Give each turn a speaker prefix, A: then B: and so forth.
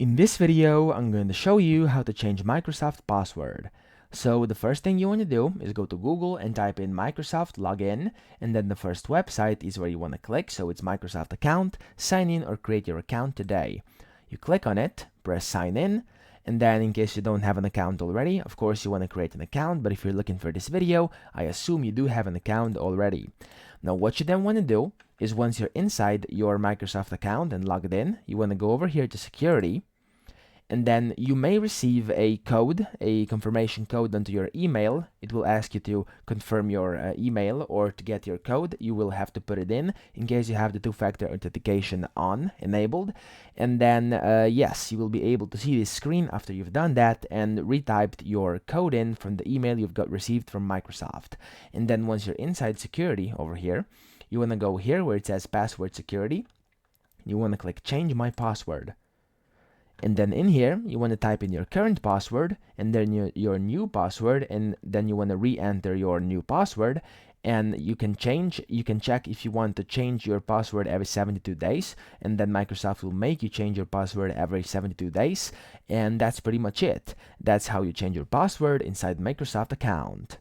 A: In this video, I'm going to show you how to change Microsoft password. So the first thing you want to do is go to Google and type in Microsoft login, and then the first website is where you want to click. So it's Microsoft account, sign in or create your account today. You click on it, press sign in, and then in case you don't have an account already, of course you want to create an account, but if you're looking for this video, I assume you do have an account already. Now what you then want to do is once you're inside your Microsoft account and logged in, you want to go over here to security, and then you may receive a code, a confirmation code onto your email. It will ask you to confirm your email, or to get your code, you will have to put it in case you have the two-factor authentication on, enabled. And then, yes, you will be able to see this screen after you've done that and retyped your code in from the email you've got received from Microsoft. And then once you're inside security over here, you want to go here where it says password security. You want to click change my password. And then in here, you want to type in your current password and then your new password, and then you want to re-enter your new password. And you can check if you want to change your password every 72 days, and then Microsoft will make you change your password every 72 days. And that's pretty much it. That's how you change your password inside Microsoft account.